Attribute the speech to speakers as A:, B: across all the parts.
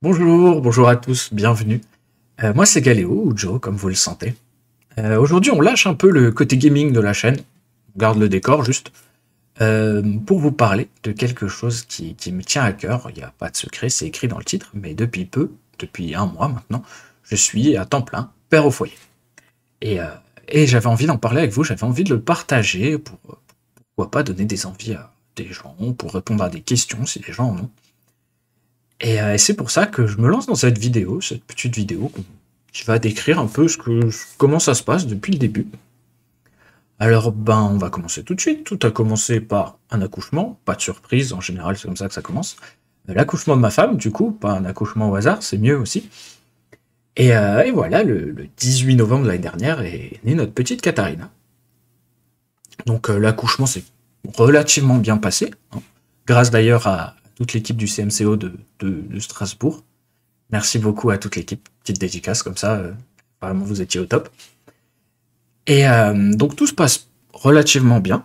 A: Bonjour à tous, bienvenue. Moi c'est Galéo, ou Joe, comme vous le sentez. Aujourd'hui on lâche un peu le côté gaming de la chaîne, on garde le décor juste, pour vous parler de quelque chose qui me tient à cœur. Il n'y a pas de secret, c'est écrit dans le titre, mais depuis peu, depuis un mois maintenant, je suis à temps plein père au foyer. Et, euh, et j'avais envie d'en parler avec vous, j'avais envie de le partager pour, pourquoi pas donner des envies à des gens, pour répondre à des questions si les gens en ont. Et c'est pour ça que je me lance dans cette vidéo, cette petite vidéo qui va décrire un peu comment ça se passe depuis le début. Alors ben on va commencer tout de suite. Tout a commencé par un accouchement, pas de surprise, en général c'est comme ça que ça commence. L'accouchement de ma femme, du coup, pas un accouchement au hasard, c'est mieux aussi. Et voilà, le 18 novembre de l'année dernière est née notre petite Katharina. Donc l'accouchement s'est relativement bien passé, hein, grâce d'ailleurs à toute l'équipe du CMCO de Strasbourg. Merci beaucoup à toute l'équipe. Petite dédicace comme ça. Vraiment, vous étiez au top. Et donc tout se passe relativement bien.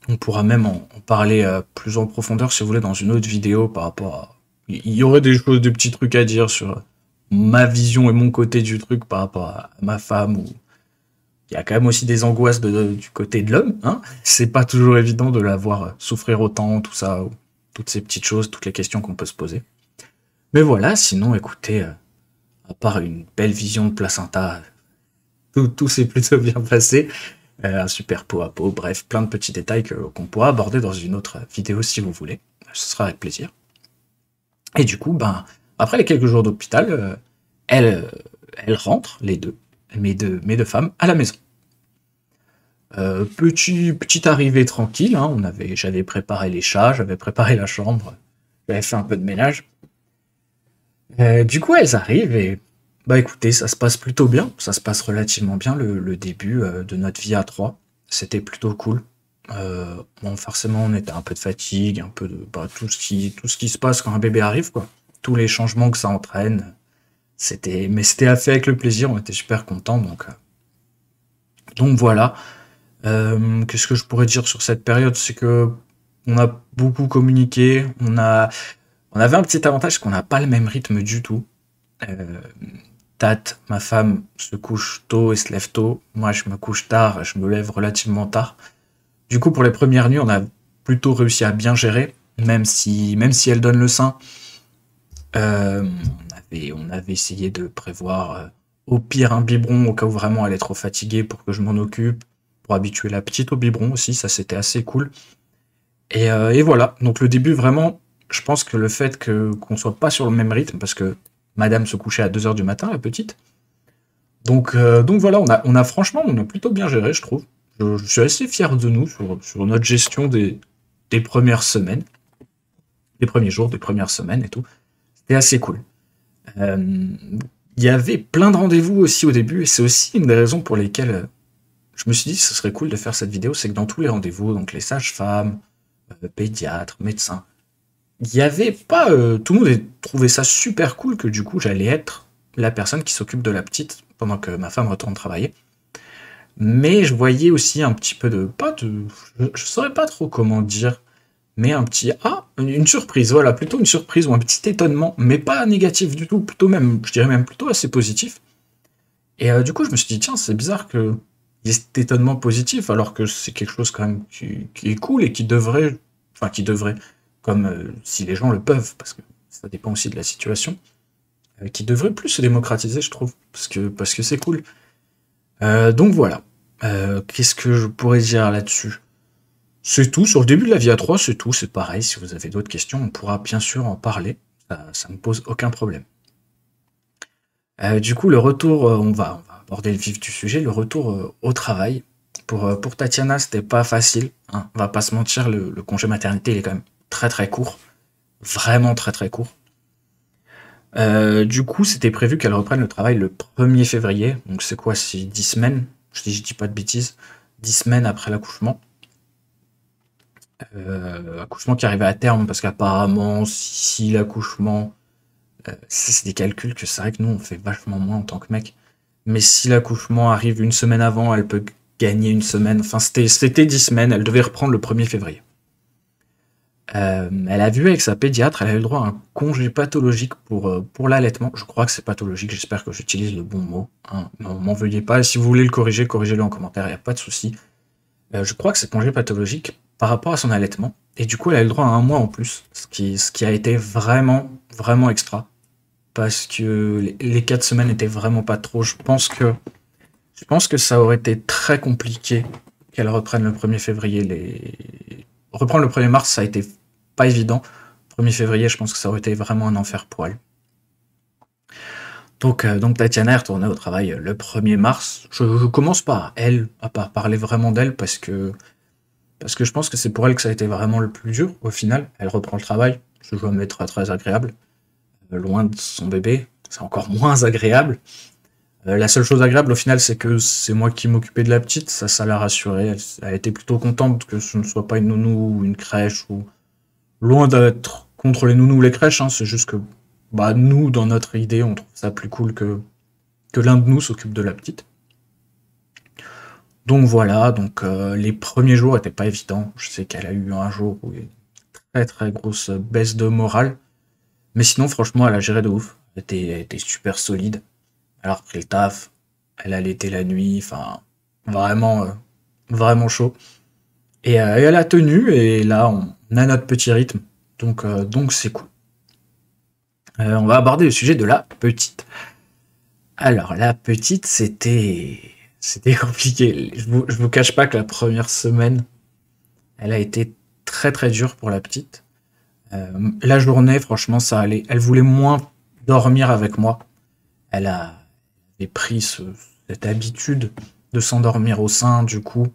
A: On pourra même en parler plus en profondeur si vous voulez dans une autre vidéo par rapport à... Il y aurait des choses, des petits trucs à dire sur ma vision et mon côté du truc par rapport à ma femme. Ou... Il y a quand même aussi des angoisses du côté de l'homme. Hein, c'est pas toujours évident de la voir souffrir autant, tout ça, toutes ces petites choses, toutes les questions qu'on peut se poser. Mais voilà, sinon écoutez, à part une belle vision de placenta, tout s'est plutôt bien passé. Un super pot à pot, bref, plein de petits détails qu'on pourra aborder dans une autre vidéo si vous voulez. Ce sera avec plaisir. Et du coup, ben, après les quelques jours d'hôpital, elles rentrent, les deux, mes deux femmes, à la maison. Petite arrivée tranquille, hein, j'avais préparé les chats, j'avais préparé la chambre, j'avais fait un peu de ménage. Du coup, elles arrivent et bah écoutez, ça se passe plutôt bien, ça se passe relativement bien le début de notre vie à trois. C'était plutôt cool. Bon, forcément, on était un peu de fatigue, un peu de bah, tout ce qui se passe quand un bébé arrive, quoi. Tous les changements que ça entraîne. Mais c'était fait avec le plaisir, on était super contents, donc voilà. Qu'est-ce que je pourrais dire sur cette période? C'est que on a beaucoup communiqué, on avait un petit avantage, c'est qu'on n'a pas le même rythme du tout. Euh, Tat, ma femme, se couche tôt et se lève tôt. Moi, je me couche tard et je me lève relativement tard. Du coup, pour les premières nuits, on a plutôt réussi à bien gérer, même si elle donne le sein. On avait essayé de prévoir au pire un biberon au cas où vraiment elle est trop fatiguée pour que je m'en occupe, pour habituer la petite au biberon aussi, ça c'était assez cool. Et voilà, donc le début vraiment, je pense que le fait qu'on soit pas sur le même rythme, parce que madame se couchait à 2 heures du matin, la petite, donc voilà, franchement, on a plutôt bien géré, je trouve. Je suis assez fier de nous sur notre gestion des premières semaines, des premiers jours, des premières semaines et tout. C'était assez cool. Euh, Il y avait plein de rendez-vous aussi au début, et c'est aussi une des raisons pour lesquelles je me suis dit que ce serait cool de faire cette vidéo, c'est que dans tous les rendez-vous, donc les sages-femmes, pédiatres, médecins, il y avait pas... tout le monde trouvait ça super cool que du coup j'allais être la personne qui s'occupe de la petite pendant que ma femme retourne travailler. Mais je voyais aussi un petit peu de... Pas de... Je saurais pas trop comment dire, mais un petit... Ah, une surprise, voilà, plutôt une surprise ou un petit étonnement, mais pas négatif du tout, plutôt même, je dirais même plutôt assez positif. Et du coup, je me suis dit, tiens, c'est bizarre que il y ait cet étonnement positif, alors que c'est quelque chose quand même qui est cool et qui devrait, comme si les gens le peuvent, parce que ça dépend aussi de la situation, qui devrait plus se démocratiser, je trouve, parce que c'est cool. Donc voilà. Qu'est-ce que je pourrais dire là-dessus? C'est tout, sur le début de la vie à 3, c'est tout, c'est pareil, si vous avez d'autres questions, on pourra bien sûr en parler, ça me pose aucun problème. Du coup, le retour, on va aborder le vif du sujet, le retour au travail. Pour Tatiana, c'était pas facile, hein, on va pas se mentir, le congé maternité, il est quand même très très court, vraiment très très court. Du coup, c'était prévu qu'elle reprenne le travail le 1er février, donc c'est quoi, c'est 10 semaines, je dis pas de bêtises, 10 semaines après l'accouchement. Accouchement qui arrivait à terme, parce qu'apparemment, si l'accouchement... c'est des calculs que c'est vrai que nous, on fait vachement moins en tant que mec. Mais si l'accouchement arrive une semaine avant, elle peut gagner une semaine. Enfin, c'était 10 semaines, elle devait reprendre le 1er février. Elle a vu avec sa pédiatre, elle a eu le droit à un congé pathologique pour l'allaitement. Je crois que c'est pathologique, j'espère que j'utilise le bon mot. Hein. Non, m'en veuillez pas. Si vous voulez le corriger, corrigez-le en commentaire, il n'y a pas de souci. Je crois que c'est congé pathologique par rapport à son allaitement. Et du coup, elle a eu le droit à un mois en plus, ce qui a été vraiment, vraiment extra. Parce que les 4 semaines n'étaient vraiment pas trop. Je pense que ça aurait été très compliqué qu'elle reprenne le 1er février. Reprendre le 1er mars, ça a été pas évident. 1er février, je pense que ça aurait été vraiment un enfer pour elle. Donc Tatiana est retournée au travail le 1er mars. Je commence pas à parler vraiment d'elle parce que je pense que c'est pour elle que ça a été vraiment le plus dur. Au final, elle reprend le travail, ce jamais très très agréable. Loin de son bébé, c'est encore moins agréable. La seule chose agréable au final, c'est que c'est moi qui m'occupais de la petite, ça l'a rassurée. Elle était plutôt contente que ce ne soit pas une nounou ou une crèche, ou loin d'être contre les nounous ou les crèches, hein, c'est juste que nous, dans notre idée, on trouve ça plus cool que l'un de nous s'occupe de la petite. Donc voilà, les premiers jours étaient pas évidents. Je sais qu'elle a eu un jour où il y a une très très grosse baisse de morale. Mais sinon, franchement, elle a géré de ouf. Elle était super solide. Elle a repris le taf. Elle a allaité la nuit. Enfin, vraiment, vraiment chaud. Et elle a tenu. Et là, on a notre petit rythme. Donc c'est cool. On va aborder le sujet de la petite. Alors, la petite, c'était compliqué. Je vous cache pas que la première semaine, elle a été très très dure pour la petite. La journée, franchement, ça allait. Elle voulait moins dormir avec moi. Elle avait pris cette habitude de s'endormir au sein, du coup.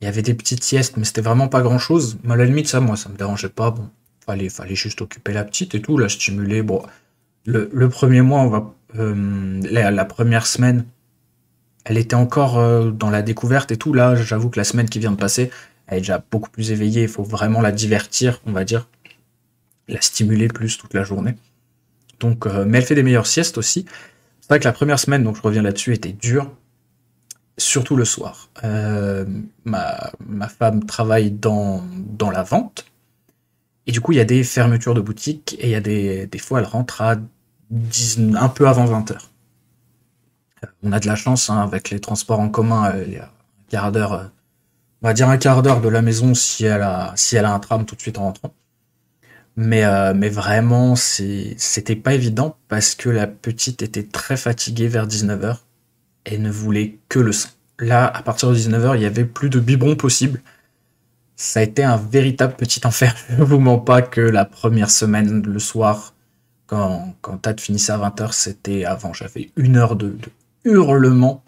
A: Il y avait des petites siestes, mais c'était vraiment pas grand chose. Mais à la limite, moi, ça me dérangeait pas. Bon, fallait juste occuper la petite et tout, la stimuler. Bon, le premier mois, la première semaine, elle était encore dans la découverte et tout. Là, j'avoue que la semaine qui vient de passer, elle est déjà beaucoup plus éveillée. Il faut vraiment la divertir, on va dire. La stimuler plus toute la journée. Mais elle fait des meilleures siestes aussi. C'est vrai que la première semaine, donc je reviens là-dessus, était dure. Surtout le soir. Ma femme travaille dans la vente. Et du coup, il y a des fermetures de boutiques. Et il y a des fois, elle rentre à un peu avant 20h. On a de la chance, hein, avec les transports en commun, il y a un quart d'heure, on va dire un quart d'heure de la maison si elle a un tram tout de suite en rentrant. Mais vraiment, c'était pas évident parce que la petite était très fatiguée vers 19h et ne voulait que le sein. Là, à partir de 19h, il y avait plus de biberon possible. Ça a été un véritable petit enfer. Je vous mens pas que la première semaine, le soir, quand Tad finissait à 20h, c'était avant. J'avais 1 heure de hurlement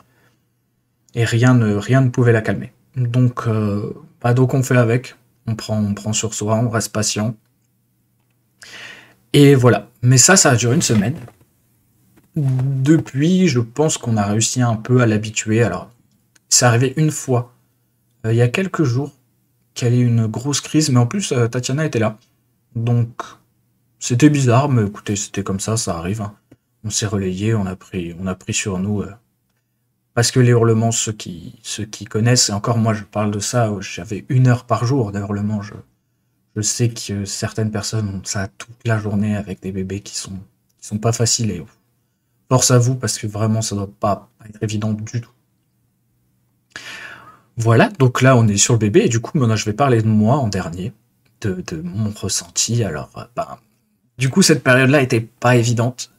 A: et rien ne pouvait la calmer. Donc on fait avec. On prend sur soi, on reste patient. Et voilà. Mais ça a duré une semaine. Depuis, je pense qu'on a réussi un peu à l'habituer. Alors, c'est arrivé une fois, il y a quelques jours, qu'elle ait eu une grosse crise. Mais en plus, Tatiana était là. Donc, c'était bizarre. Mais écoutez, c'était comme ça arrive. Hein. On s'est relayé, on a pris sur nous. Parce que les hurlements, ceux qui connaissent, et encore moi je parle de ça, j'avais 1 heure par jour de hurlements. Je sais que certaines personnes ont ça toute la journée avec des bébés qui sont pas faciles. Et force à vous, parce que vraiment ça doit pas être évident du tout. Voilà, donc là on est sur le bébé, et du coup maintenant je vais parler de moi en dernier, de mon ressenti. Alors, du coup cette période-là était pas évidente.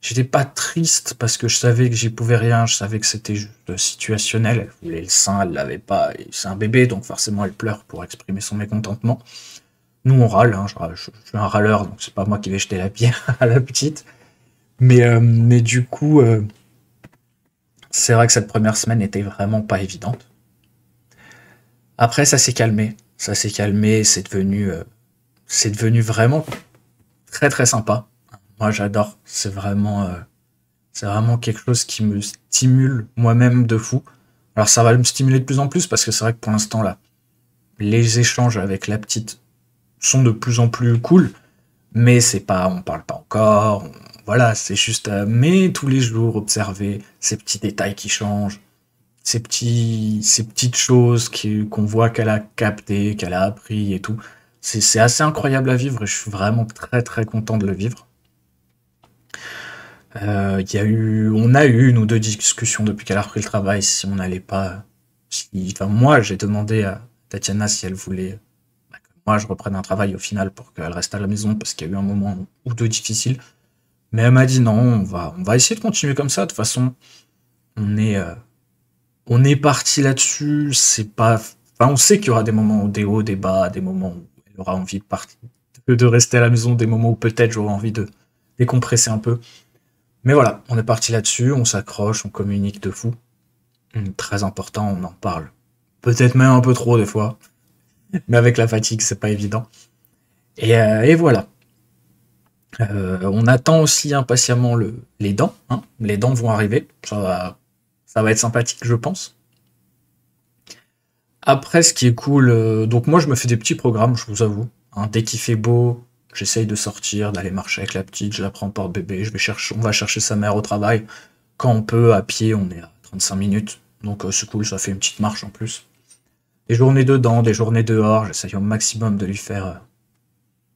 A: J'étais pas triste parce que je savais que j'y pouvais rien, je savais que c'était juste situationnel. Elle voulait le sein, elle l'avait pas, et c'est un bébé, donc forcément elle pleure pour exprimer son mécontentement. Nous on râle, hein, je suis un râleur, donc c'est pas moi qui vais jeter la pierre à la petite. Mais du coup, c'est vrai que cette première semaine était vraiment pas évidente. Après ça s'est calmé, c'est devenu vraiment très très sympa. Moi j'adore, c'est vraiment quelque chose qui me stimule moi-même de fou. Alors ça va me stimuler de plus en plus parce que c'est vrai que pour l'instant là, les échanges avec la petite sont de plus en plus cool, mais on parle pas encore, voilà, c'est juste mais tous les jours observer ces petits détails qui changent, ces petites choses qu'on voit qu'elle a captées, qu'elle a appris et tout. C'est assez incroyable à vivre et je suis vraiment très très content de le vivre. On a eu une ou deux discussions depuis qu'elle a repris le travail si on n'allait pas. Enfin, moi, j'ai demandé à Tatiana si elle voulait que moi je reprenne un travail au final pour qu'elle reste à la maison parce qu'il y a eu un moment ou deux difficile. Mais elle m'a dit non, on va essayer de continuer comme ça. De toute façon, on est, euh, on est parti là-dessus. C'est pas, enfin, on sait qu'il y aura des moments des hauts, des bas, des moments où elle aura envie de partir, de rester à la maison, des moments où peut-être j'aurai envie de décompresser un peu. Mais voilà, on est parti là-dessus, on s'accroche, on communique de fou. Très important, on en parle. Peut-être même un peu trop des fois, mais avec la fatigue, c'est pas évident. Et voilà. On attend aussi impatiemment les dents. Hein. Les dents vont arriver. Ça va être sympathique, je pense. Après, ce qui est cool, donc moi je me fais des petits programmes, je vous avoue. Hein. Dès qu'il fait beau, j'essaye de sortir, d'aller marcher avec la petite, je la prends porte-bébé, on va chercher sa mère au travail. Quand on peut, à pied, on est à 35 minutes. Donc c'est cool, ça fait une petite marche en plus. Des journées dedans, des journées dehors, j'essaye au maximum de lui faire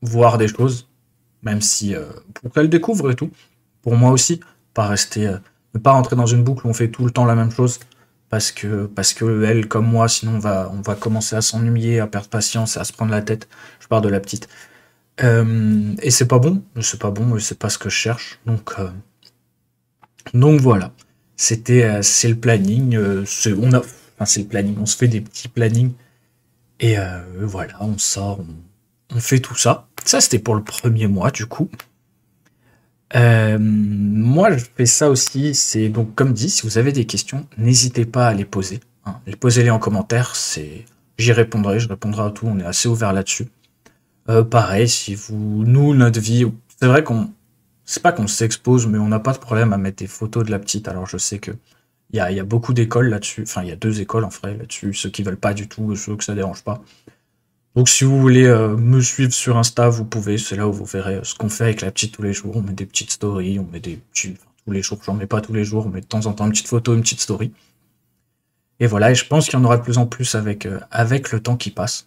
A: voir des choses, même si pour qu'elle découvre et tout. Pour moi aussi, pas rester, ne pas rentrer dans une boucle où on fait tout le temps la même chose, parce que elle comme moi, sinon on va commencer à s'ennuyer, à perdre patience, à se prendre la tête. Je parle de la petite. Et c'est pas bon, et c'est pas ce que je cherche. Donc voilà. C'est le planning. Enfin, c'est le planning. On se fait des petits plannings et voilà, on sort, on fait tout ça. Ça, c'était pour le premier mois, du coup. Moi, je fais ça aussi. C'est donc, comme dit, si vous avez des questions, n'hésitez pas à les poser. Hein. Posez-les en commentaire. J'y répondrai. Je répondrai à tout. On est assez ouvert là-dessus. Pareil, si vous, nous, notre vie, c'est vrai c'est pas qu'on s'expose, mais on n'a pas de problème à mettre des photos de la petite. Alors, je sais que il y a beaucoup d'écoles là-dessus. Enfin, il y a 2 écoles en vrai là-dessus. Ceux qui veulent pas du tout, ceux que ça dérange pas. Donc si vous voulez me suivre sur Insta, vous pouvez, c'est là où vous verrez ce qu'on fait avec la petite tous les jours. On met des petites stories, on met des petits... enfin, tous les jours, j'en mets pas tous les jours, mais de temps en temps une petite photo, une petite story. Et voilà, et je pense qu'il y en aura de plus en plus avec le temps qui passe.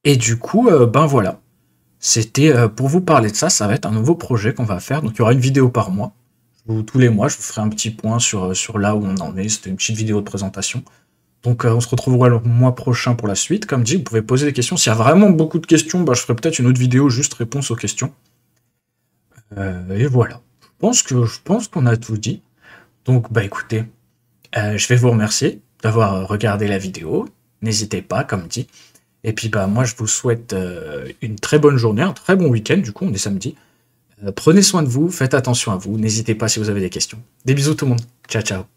A: Et du coup, ben voilà. C'était pour vous parler de ça, ça va être un nouveau projet qu'on va faire. Donc il y aura une vidéo par mois. Tous les mois, je vous ferai un petit point sur là où on en est. C'était une petite vidéo de présentation. Donc on se retrouvera le mois prochain pour la suite. Comme dit, vous pouvez poser des questions. S'il y a vraiment beaucoup de questions, bah, je ferai peut-être une autre vidéo juste réponse aux questions. Et voilà. Je pense qu'on a tout dit. Donc bah écoutez, je vais vous remercier d'avoir regardé la vidéo. N'hésitez pas, comme dit. Et puis bah moi je vous souhaite une très bonne journée, un très bon week-end. Du coup on est samedi. Prenez soin de vous, faites attention à vous. N'hésitez pas si vous avez des questions. Des bisous tout le monde. Ciao ciao.